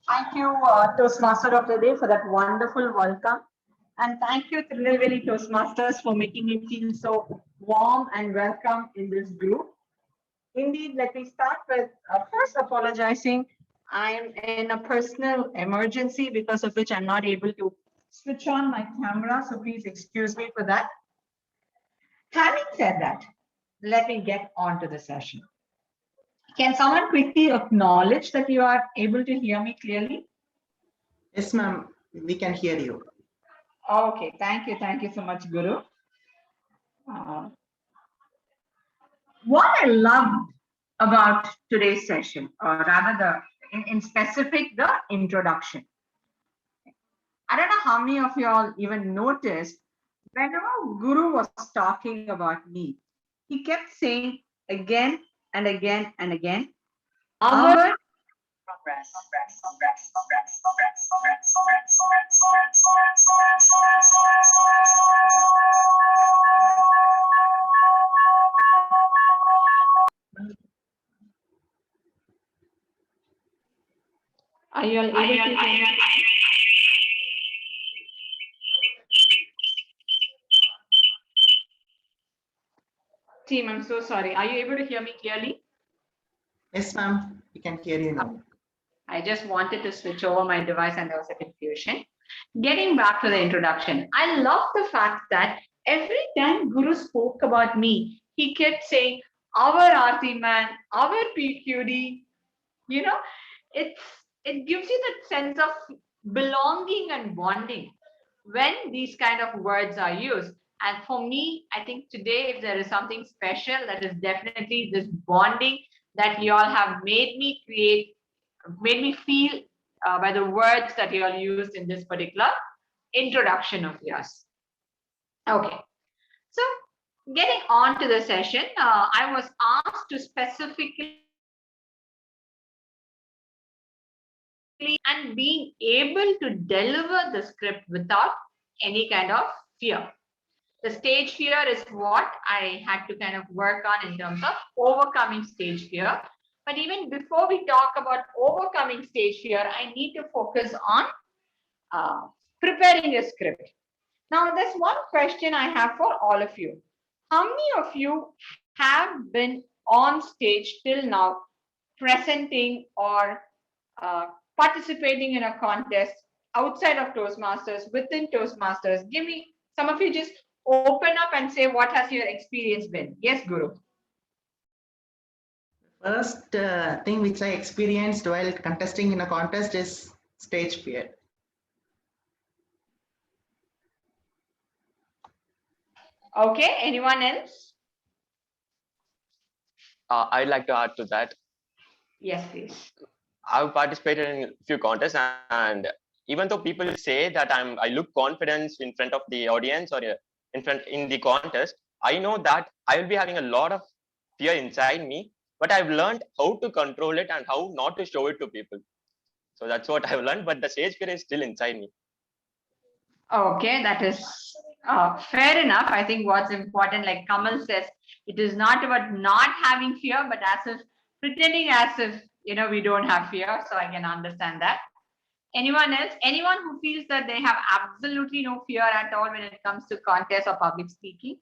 Thank you, Toastmaster of the Day, for that wonderful welcome. And thank you, Tirunelveli Toastmasters, for making me feel so warm and welcome in this group. Indeed, let me start with first apologizing. I'm in a personal emergency because of which I'm not able to switch on my camera, so please excuse me for that. Having said that, let me get on to the session. Can someone quickly acknowledge that you are able to hear me clearly? Yes, ma'am. We can hear you. Okay, thank you. Thank you so much, Guru. What I loved about today's session, or rather in specific, the introduction. I don't know how many of you all even noticed, whenever Guru was talking about me, he kept saying again and again and again, our progress. Are you all able to hear? Team, I'm so sorry. Are you able to hear me clearly? Yes, ma'am. We can hear you now. I just wanted to switch over my device and there was a confusion. Getting back to the introduction, I love the fact that every time Guru spoke about me, he kept saying, our Arthi man, our PQD, you know, it gives you that sense of belonging and bonding when these kind of words are used. And for me, I think today, if there is something special, that is definitely this bonding that you all have made me create, made me feel by the words that you all used in this particular introduction of yours. Okay, so getting on to the session, I was asked to specifically and being able to deliver the script without any kind of fear. The stage fear is what I had to kind of work on in terms of overcoming stage fear. But even before we talk about overcoming stage fear, I need to focus on preparing a script. Now, there's one question I have for all of you. How many of you have been on stage till now presenting or participating in a contest outside of Toastmasters, within Toastmasters? Give me, some of you just open up and say what has your experience been. Yes, Guru. First thing which I experienced while contesting in a contest is stage fear. Okay, anyone else? I'd like to add to that. Yes, please. I've participated in a few contests, and even though people say that I look confident in front of the audience or in the contest, I know that I will be having a lot of fear inside me, but I've learned how to control it and how not to show it to people. So that's what I've learned, but the stage fear is still inside me. Okay, that is fair enough. I think what's important, like Kamal says, it is not about not having fear, but as if pretending as if, we don't have fear. So I can understand that. Anyone else? Anyone who feels that they have absolutely no fear at all when it comes to contests or public speaking?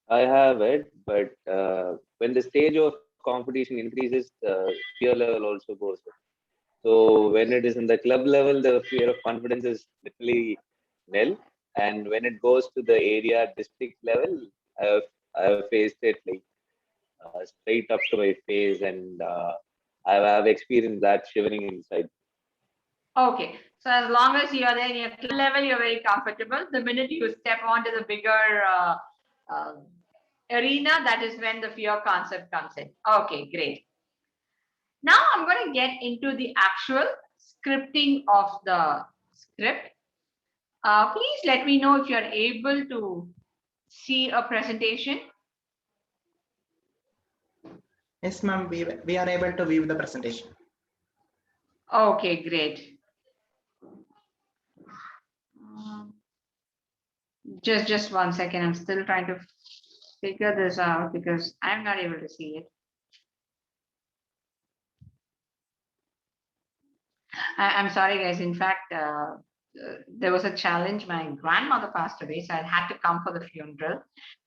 I have it, but when the stage of competition increases, the fear level also goes up. So when it is in the club level, the fear of confidence is literally nil. And when it goes to the area district level, I have faced it like straight up to my face, and I've experienced that shivering inside. Okay, so as long as you are there in your club level, you're very comfortable. The minute you step onto the bigger arena, that is when the fear concept comes in. Okay, great. Now I'm going to get into the actual scripting of the script. Please let me know if you're able to see a presentation. Yes, ma'am. We are able to view the presentation. Okay, great. Just 1 second. I'm still trying to figure this out because I'm not able to see it. I'm sorry, guys. In fact, there was a challenge. My grandmother passed away, so I had to come for the funeral.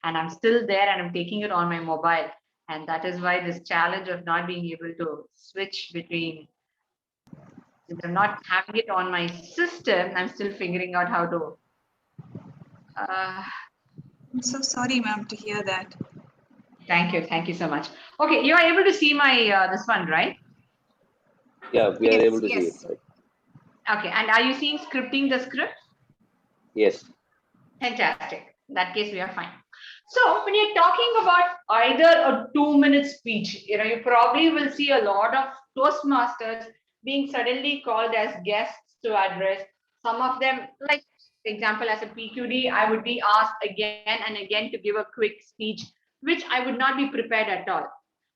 And I'm still there and I'm taking it on my mobile. And that is why this challenge of not being able to switch between, since I'm not having it on my system, I'm still figuring out how to. I'm so sorry, ma'am, to hear that. Thank you. Thank you so much. Okay, you are able to see my this one, right? Yeah, we are Yes, able to see it. yes. Right? Okay, and are you seeing scripting the script? Yes. Fantastic. In that case, we are fine. So when you're talking about either a 2-minute speech, you probably will see a lot of Toastmasters being suddenly called as guests to address. Some of them, like for example, as a PQD, I would be asked again and again to give a quick speech, which I would not be prepared at all.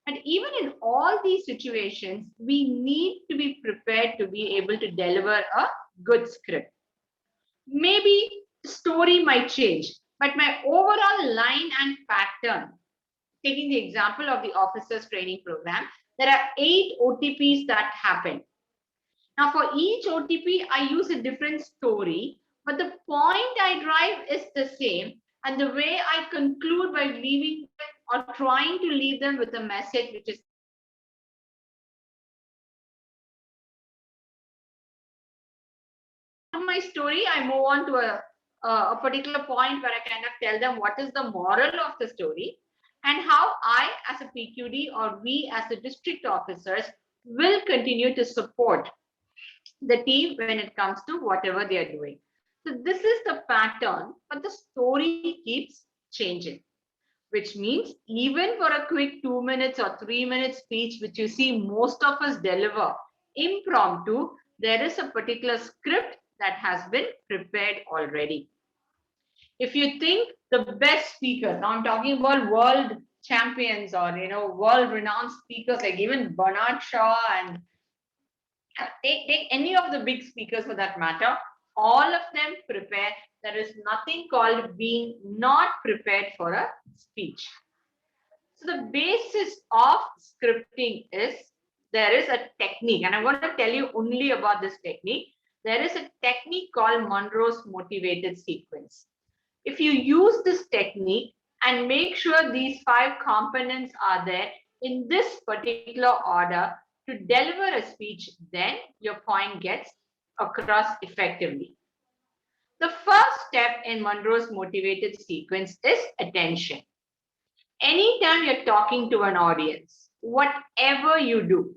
And even in all these situations, we need to be prepared to be able to deliver a good script. Maybe the story might change, but my overall line and pattern, taking the example of the officers training program, there are 8 OTPs that happen. Now, for each OTP, I use a different story, but the point I drive is the same. And the way I conclude by leaving them or trying to leave them with a message which is my story, I move on to a particular point where I kind of tell them what is the moral of the story and how I, as a PQD, or we as the district officers, will continue to support the team when it comes to whatever they are doing. So this is the pattern, but the story keeps changing, which means even for a quick 2 minutes or 3 minute speech, which you see most of us deliver impromptu, there is a particular script that has been prepared already. If you think the best speakers, now I'm talking about world champions or world renowned speakers like even Bernard Shaw and take any of the big speakers for that matter, all of them prepare. There is nothing called being not prepared for a speech. So the basis of scripting is there is a technique, and I'm going to tell you only about this technique. There is a technique called Monroe's motivated sequence. If you use this technique and make sure these 5 components are there in this particular order to deliver a speech, then your point gets across effectively. The first step in Monroe's motivated sequence is attention. Anytime you're talking to an audience, whatever you do,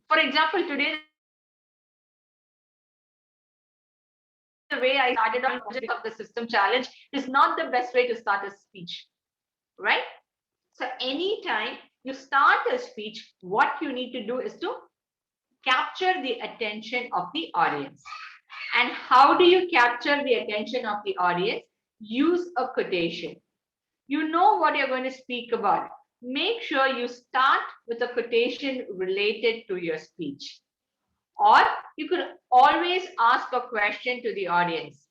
for example, today, the way I started on of the system challenge is not the best way to start a speech, right? So anytime you start a speech, what you need to do is to capture the attention of the audience. And how do you capture the attention of the audience? Use a quotation. You know what you're going to speak about. Make sure you start with a quotation related to your speech. Or you could always ask a question to the audience.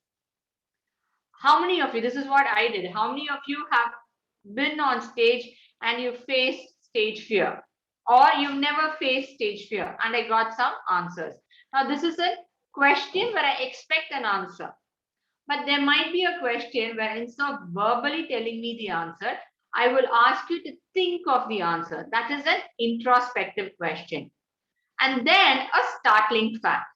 How many of you, this is what I did, how many of you have been on stage and you faced stage fear? Or you've never faced stage fear? And I got some answers. Now, this is a question where I expect an answer. But there might be a question where instead of verbally telling me the answer, I will ask you to think of the answer. That is an introspective question. And then a startling fact.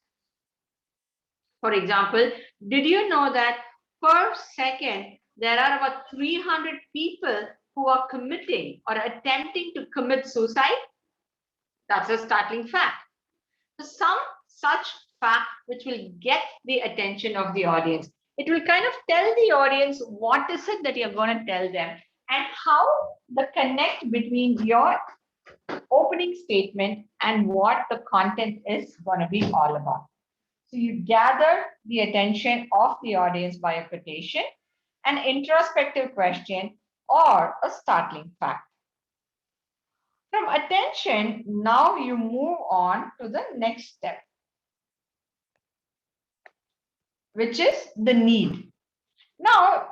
For example, did you know that per second, there are about 300 people who are committing or attempting to commit suicide? That's a startling fact. So some such fact which will get the attention of the audience. It will kind of tell the audience what is it that you're going to tell them and how the connect between your opening statement and what the content is going to be all about. So you gather the attention of the audience by a quotation, an introspective question, or a startling fact. From attention, now you move on to the next step, which is the need. Now,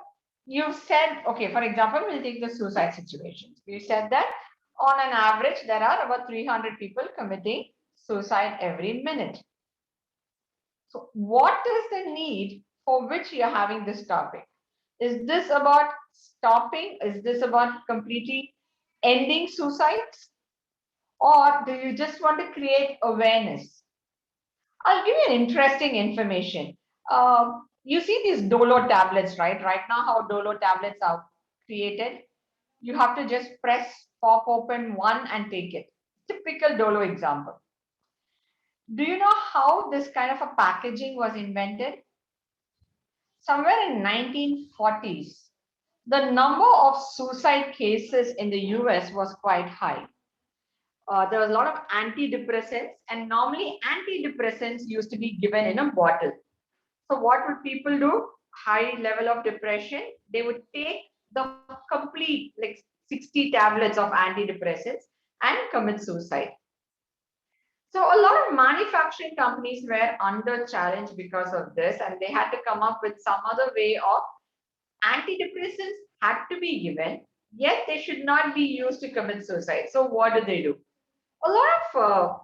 you've said, okay, for example, we'll take the suicide situations. You said that on an average, there are about 300 people committing suicide every minute. So what is the need for which you're having this topic? Is this about stopping? Is this about completely ending suicides? Or do you just want to create awareness? I'll give you an interesting information. You see these Dolo tablets, right? Right now, how Dolo tablets are created, you have to just press, pop open one and take it. Typical Dolo example. Do you know how this kind of a packaging was invented? Somewhere in 1940s, the number of suicide cases in the US was quite high. There was a lot of antidepressants, and normally antidepressants used to be given in a bottle. So what would people do? High level of depression, they would take the complete like 60 tablets of antidepressants and commit suicide. So a lot of manufacturing companies were under challenge because of this, and they had to come up with some other way of antidepressants had to be given, yet they should not be used to commit suicide. So what do? A lot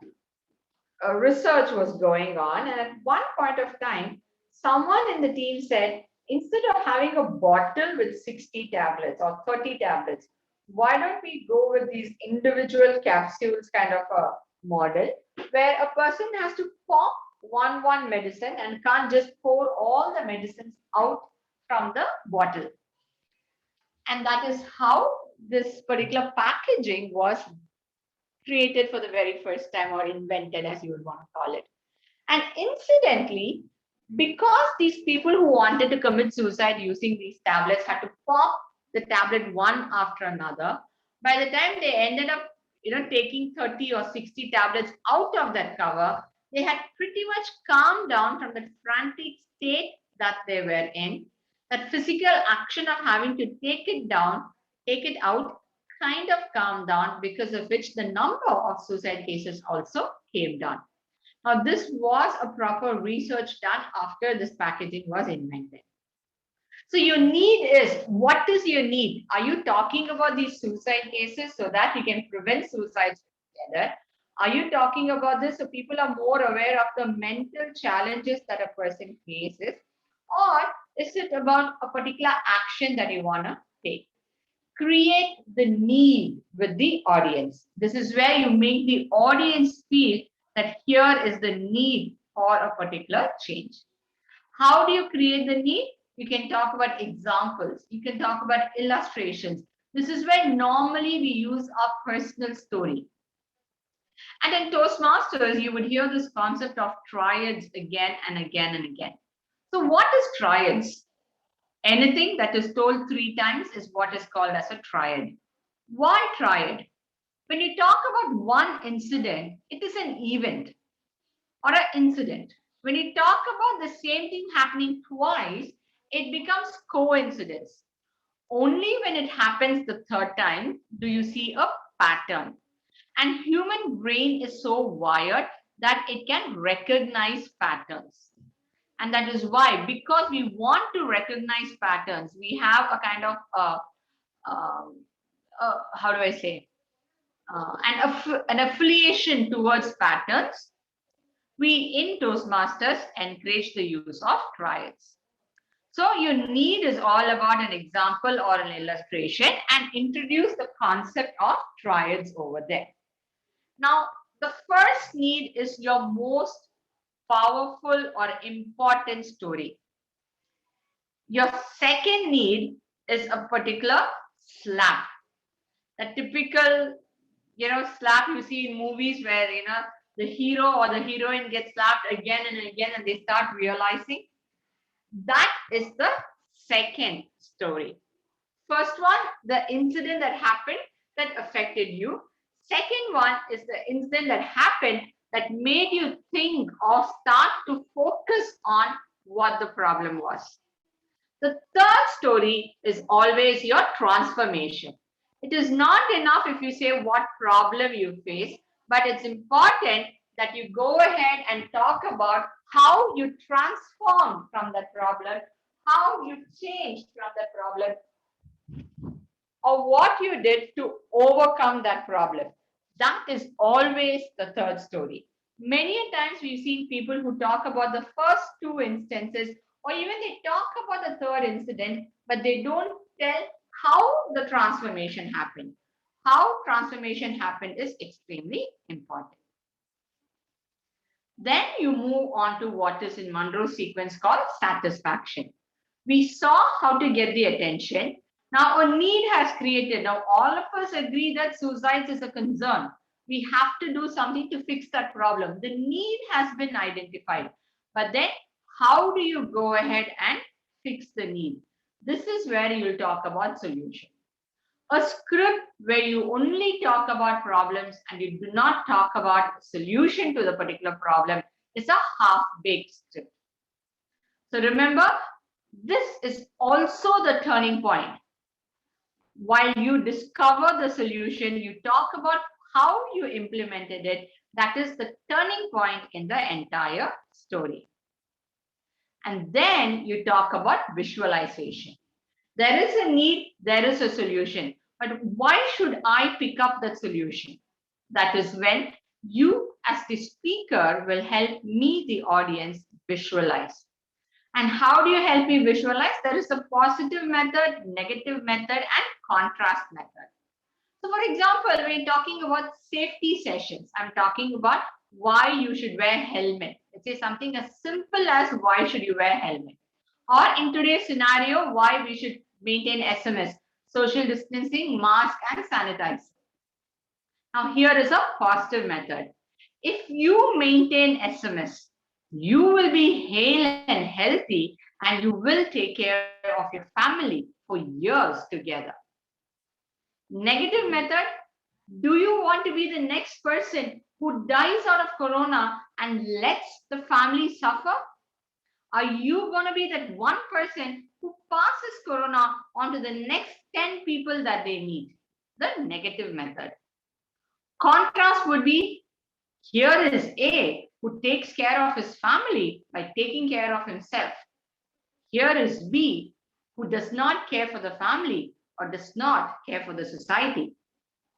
of research was going on, and at one point of time, someone in the team said, instead of having a bottle with 60 tablets or 30 tablets, why don't we go with these individual capsules kind of a model where a person has to pop one medicine and can't just pour all the medicines out from the bottle. And that is how this particular packaging was created for the very first time, or invented, as you would want to call it. And incidentally, because these people who wanted to commit suicide using these tablets had to pop the tablet one after another, by the time they ended up taking 30 or 60 tablets out of that cover, they had pretty much calmed down from the frantic state that they were in. That physical action of having to take it out, kind of calmed down, because of which the number of suicide cases also came down. Now, this was a proper research done after this packaging was invented. So your need is, what is your need? Are you talking about these suicide cases so that you can prevent suicides together? Are you talking about this so people are more aware of the mental challenges that a person faces? Or is it about a particular action that you want to take? Create the need with the audience. This is where you make the audience feel that here is the need for a particular change. How do you create the need? You can talk about examples. You can talk about illustrations. This is where normally we use our personal story. And in Toastmasters, you would hear this concept of triads again and again and again. So what is triads? Anything that is told 3 times is what is called as a triad. Why triad? When you talk about one incident, it is an event or an incident. When you talk about the same thing happening twice, it becomes coincidence. Only when it happens the 3rd time do you see a pattern. And human brain is so wired that it can recognize patterns. And that is why, because we want to recognize patterns, we have a kind of, how do I say, an affiliation towards patterns. We in Toastmasters encourage the use of triads. So your need is all about an example or an illustration, and introduce the concept of triads over there. Now, the first need is your most powerful or important story. Your second need is a particular slap. A typical, slap you see in movies where, the hero or the heroine gets slapped again and again and they start realizing. That is the second story. First one, the incident that happened that affected you. Second one is the incident that happened that made you think or start to focus on what the problem was. The third story is always your transformation. It is not enough if you say what problem you face, but it's important that you go ahead and talk about how you transformed from that problem, how you changed from that problem, or what you did to overcome that problem. That is always the third story. Many a times we've seen people who talk about the first two instances, or even they talk about the third incident, but they don't tell how the transformation happened. How transformation happened is extremely important. Then you move on to what is in Monroe's sequence called satisfaction. We saw how to get the attention. Now a need has created. Now all of us agree that suicide is a concern. We have to do something to fix that problem. The need has been identified. But then how do you go ahead and fix the need? This is where you'll talk about solution. A script where you only talk about problems and you do not talk about solution to the particular problem is a half-baked script. So remember, this is also the turning point. While you discover the solution, you talk about how you implemented it. That is the turning point in the entire story. And then you talk about visualization. There is a need, there is a solution. But why should I pick up that solution? That is when you, as the speaker, will help me, the audience, visualize. And how do you help me visualize? There is a positive method, negative method, and contrast method. So for example, when you're talking about safety sessions, I'm talking about why you should wear helmet. Let's say something as simple as why should you wear helmet? Or in today's scenario, why we should maintain SMS, social distancing, mask, and sanitizer. Now here is a positive method. If you maintain SMS, you will be hale and healthy and you will take care of your family for years together. Negative method, do you want to be the next person who dies out of corona and lets the family suffer? Are you going to be that one person who passes corona on to the next 10 people that they meet? The negative method. Contrast would be, here is A, who takes care of his family by taking care of himself. Here is B, who does not care for the family or does not care for the society.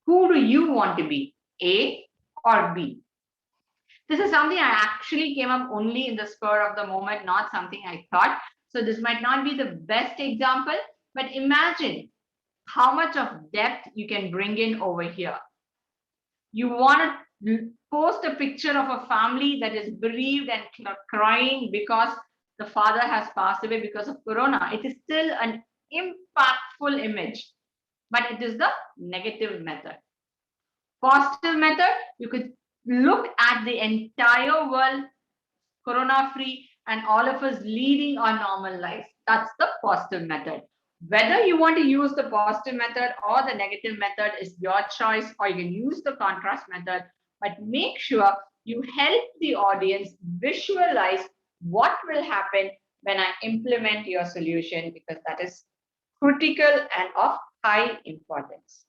Who do you want to be, A or B? This is something I actually came up only in the spur of the moment, not something I thought. So this might not be the best example, but imagine how much of depth you can bring in over here. You want to post a picture of a family that is bereaved and crying because the father has passed away because of corona. It is still an impactful image, but it is the negative method. Positive method, you could look at the entire world corona-free and all of us leading our normal life. That's the positive method. Whether you want to use the positive method or the negative method is your choice, or you can use the contrast method, but make sure you help the audience visualize what will happen when I implement your solution, because that is critical and of high importance.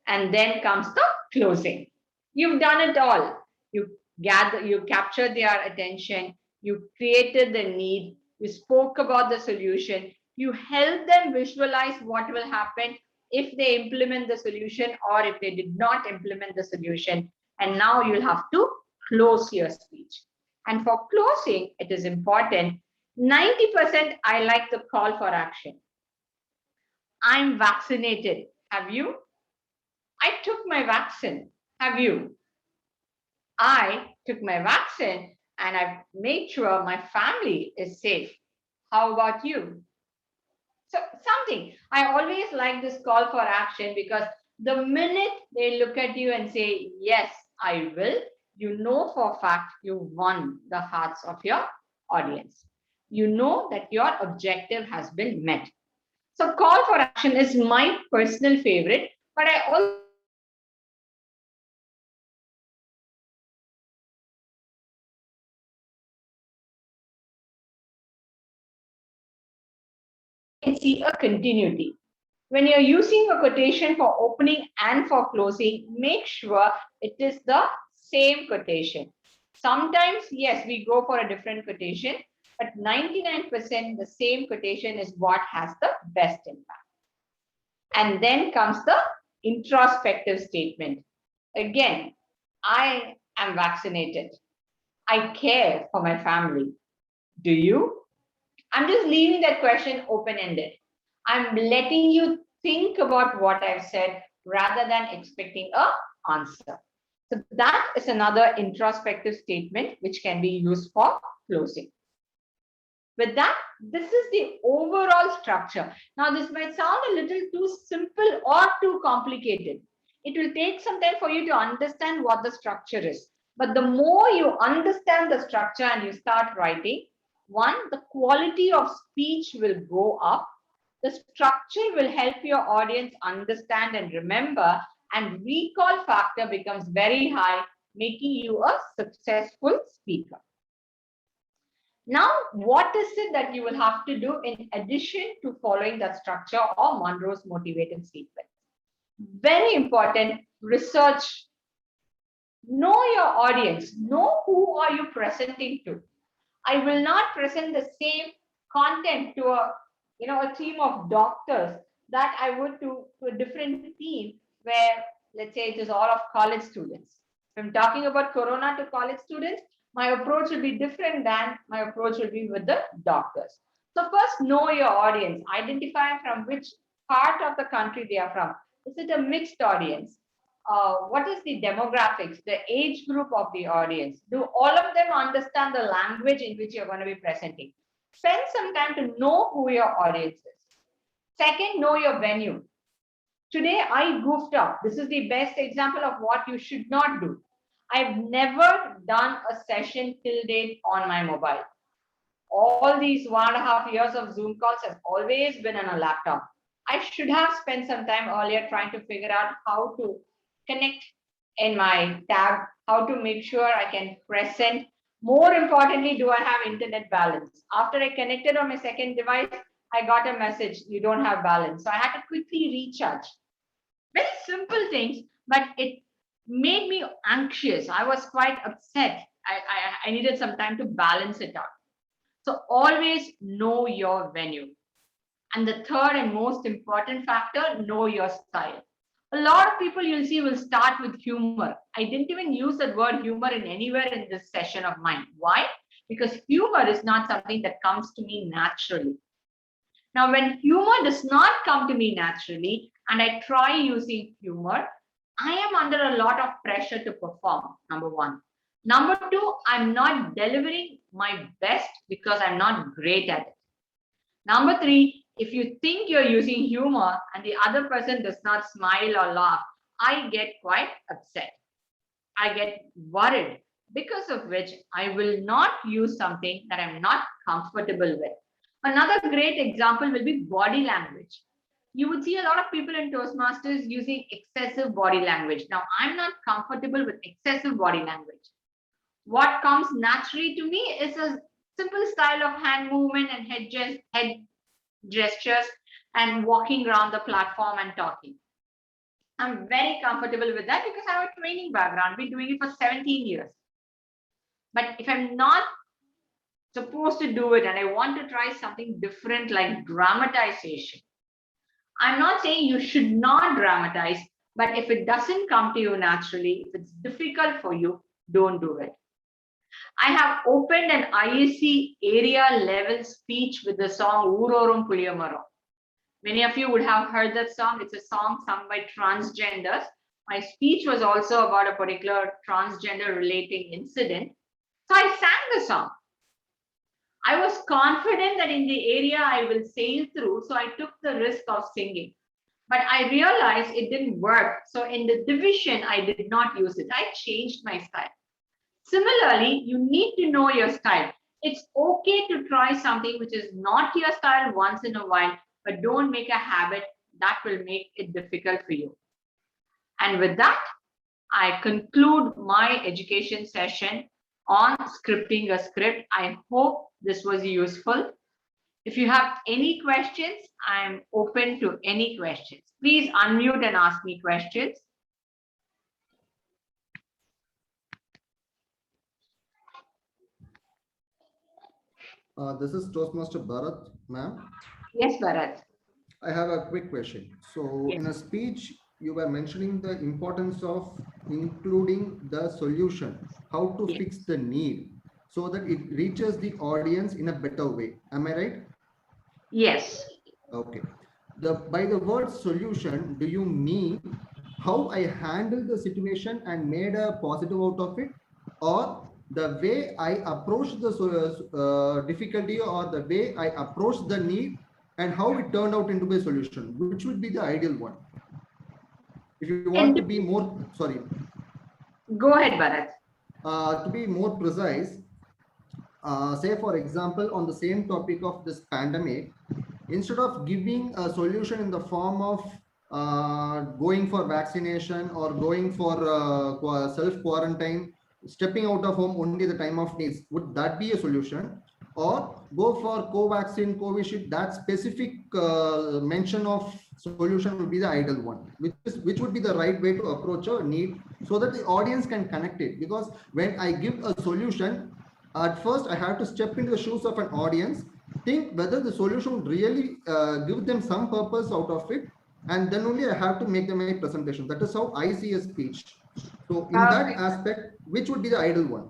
And then comes the closing. You've done it all. You captured their attention, you created the need, you spoke about the solution, you help them visualize what will happen if they implement the solution or if they did not implement the solution. And now you'll have to close your speech. And for closing, it is important. 90% I like the call for action. I'm vaccinated. Have you? I took my vaccine. Have you? I took my vaccine and I've made sure my family is safe. How about you? So something, I always like this call for action, because the minute they look at you and say, yes, I will, you know for a fact you won the hearts of your audience. You know that your objective has been met. So call for action is my personal favorite, but I also can see a continuity. When you're using a quotation for opening and for closing, make sure it is the same quotation. Sometimes, yes, we go for a different quotation, but 99% the same quotation is what has the best impact. And then comes the introspective statement. Again, I I'm vaccinated. I care for my family. Do you? I'm just leaving that question open-ended. I'm letting you think about what I've said rather than expecting a answer. So that is another introspective statement which can be used for closing. With that, this is the overall structure. Now, this might sound a little too simple or too complicated. It will take some time for you to understand what the structure is. But the more you understand the structure and you start writing, one, the quality of speech will go up. The structure will help your audience understand and remember, and recall factor becomes very high, making you a successful speaker. Now, what is it that you will have to do in addition to following that structure or Monroe's motivated sequence? Very important, research. Know your audience. Know who are you presenting to. I will not present the same content to a team of doctors that I would to a different team where, let's say, it is all of college students. If I'm talking about Corona to college students, my approach will be different than my approach will be with the doctors. So first, know your audience. Identify from which part of the country they are from. Is it a mixed audience? What is the demographics, the age group of the audience? Do all of them understand the language in which you're going to be presenting? Spend some time to know who your audience is. Second, know your venue. Today, I goofed up. This is the best example of what you should not do. I've never done a session till date on my mobile. All these 1.5 years of Zoom calls has always been on a laptop. I should have spent some time earlier trying to figure out how to connect in my tab, how to make sure I can present. More importantly, do I have internet balance? After I connected on my second device, I got a message, you don't have balance. So I had to quickly recharge. Very simple things, but it made me anxious. I was quite upset. I needed some time to balance it out. So always know your venue. And the third and most important factor, know your style. A lot of people you'll see will start with humor. I didn't even use that word humor in anywhere in this session of mine. Why? Because humor is not something that comes to me naturally. Now, when humor does not come to me naturally and I try using humor, I am under a lot of pressure to perform, number one. Number two, I'm not delivering my best because I'm not great at it. Number three, if you think you're using humor and the other person does not smile or laugh, I get quite upset. I get worried, because of which I will not use something that I'm not comfortable with. Another great example will be body language. You would see a lot of people in Toastmasters using excessive body language. Now, I'm not comfortable with excessive body language. What comes naturally to me is a simple style of hand movement and head gestures and walking around the platform and talking. I'm very comfortable with that because I have a training background. I've been doing it for 17 years. But if I'm not supposed to do it and I want to try something different like dramatization, I'm not saying you should not dramatize, but if it doesn't come to you naturally, if it's difficult for you, don't do it. I have opened an ISC area level speech with the song Oororum Puliyamaram. Many of you would have heard that song. It's a song sung by transgenders. My speech was also about a particular transgender relating incident. So I sang the song. I was confident that in the area I will sail through, so I took the risk of singing. But I realized it didn't work. So in the division, I did not use it. I changed my style. Similarly, you need to know your style. It's okay to try something which is not your style once in a while, but don't make a habit that will make it difficult for you. And with that, I conclude my education session on scripting a script. I hope this was useful. If you have any questions, I'm open to any questions. Please unmute and ask me questions. This is Toastmaster Bharath, ma'am. Yes, Bharath. I have a quick question. So Yes. in a speech, you were mentioning the importance of including the solution, how to Yes. fix the need so that it reaches the audience in a better way. Am I right? Yes. Okay. By the word solution, do you mean how I handle the situation and made a positive out of it, or the way I approach the difficulty, or the way I approach the need and how it turned out into a solution? Which would be the ideal one? If you want And to be more, sorry, go ahead, Bharath. to be more precise, say for example, on the same topic of this pandemic, instead of giving a solution in the form of going for vaccination or going for self quarantine, stepping out of home only the time of needs, would that be a solution? Or go for co-vaccine, Covishield, that specific mention of solution would be the ideal one, which would be the right way to approach a need so that the audience can connect it. Because when I give a solution, at first I have to step into the shoes of an audience, think whether the solution would really give them some purpose out of it, and then only I have to make them a presentation. That is how I see a speech. So in that aspect, which would be the ideal one?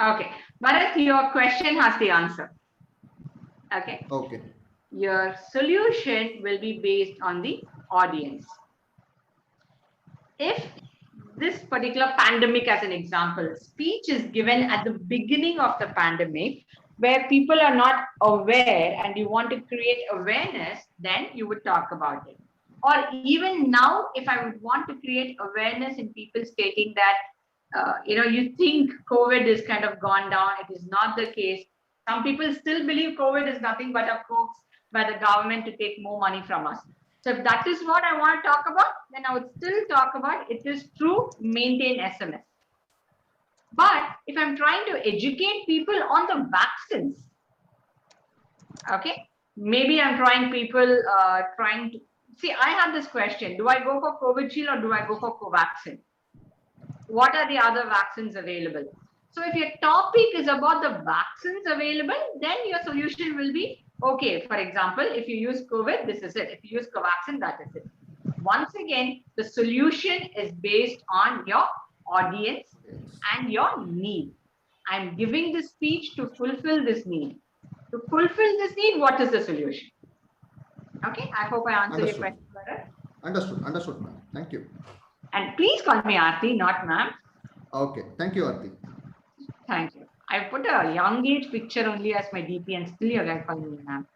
Okay. Bharath, your question has the answer. Okay. Okay. Your solution will be based on the audience. If this particular pandemic, as an example, speech is given at the beginning of the pandemic, where people are not aware and you want to create awareness, then you would talk about it. Or even now, if I would want to create awareness in people stating that, you think COVID is kind of gone down, it is not the case. Some people still believe COVID is nothing but a hoax by the government to take more money from us. So if that is what I want to talk about, then I would still talk about it is true, maintain SMS. But if I'm trying to educate people on the vaccines, okay, maybe I'm trying to see, I have this question, do I go for Covishield or do I go for Covaxin? What are the other vaccines available? So if your topic is about the vaccines available, then your solution will be, okay, for example, if you use COVID, this is it. If you use Covaxin, that is it. Once again, the solution is based on your audience and your need. I'm giving this speech to fulfill this need. To fulfill this need, what is the solution? Okay, I hope I answered your question better. Understood, ma'am. Thank you. And please call me Arthi, not ma'am. Okay, thank you, Arthi. Thank you. I put a young age picture only as my DP and still you're going to call me ma'am.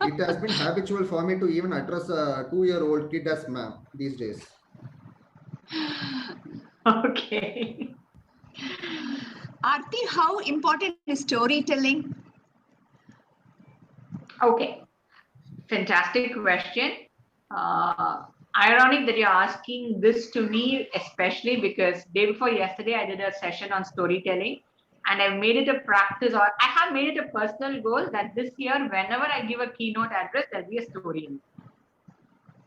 It has been habitual for me to even address a 2-year-old kid as ma'am these days. Okay. Arthi, how important is storytelling? Okay. Fantastic question. Ironic that you're asking this to me, especially because day before yesterday, I did a session on storytelling and I've made it a practice, or I have made it a personal goal that this year, whenever I give a keynote address, there'll be a story in it.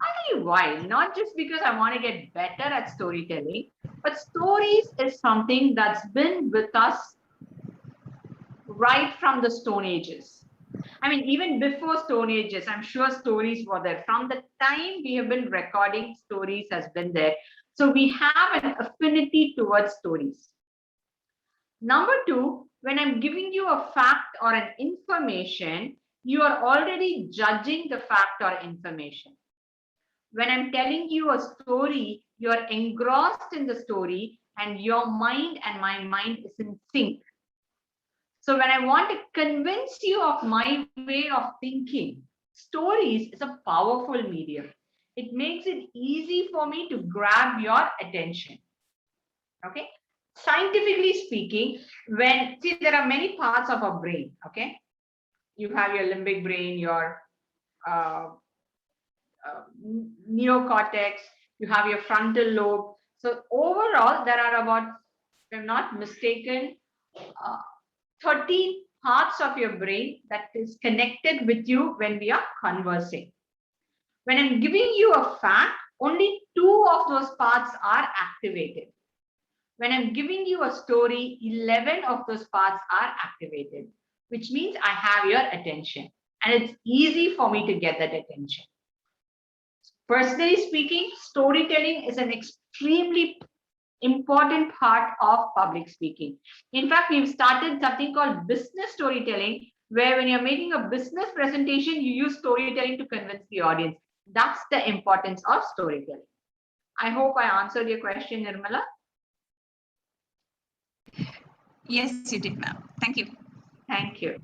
I'll tell you why. Not just because I want to get better at storytelling, but stories is something that's been with us right from the Stone Ages. I mean, even before Stone Ages, I'm sure stories were there. From the time we have been recording, stories has been there. So we have an affinity towards stories. Number two, when I'm giving you a fact or an information, you are already judging the fact or information. When I'm telling you a story, you're engrossed in the story and your mind and my mind is in sync. So when I want to convince you of my way of thinking, stories is a powerful medium. It makes it easy for me to grab your attention. Okay. Scientifically speaking, there are many parts of our brain. Okay. You have your limbic brain, your neocortex, you have your frontal lobe. So overall, there are about, if I'm not mistaken, 30 parts of your brain that is connected with you when we are conversing. When I'm giving you a fact, only 2 of those parts are activated. When I'm giving you a story, 11 of those parts are activated, which means I have your attention and it's easy for me to get that attention. Personally speaking, storytelling is an extremely important part of public speaking. In fact, we've started something called business storytelling, where when you're making a business presentation, you use storytelling to convince the audience. That's the importance of storytelling. I hope I answered your question, Nirmala. Yes, you did, ma'am. Thank you. Thank you.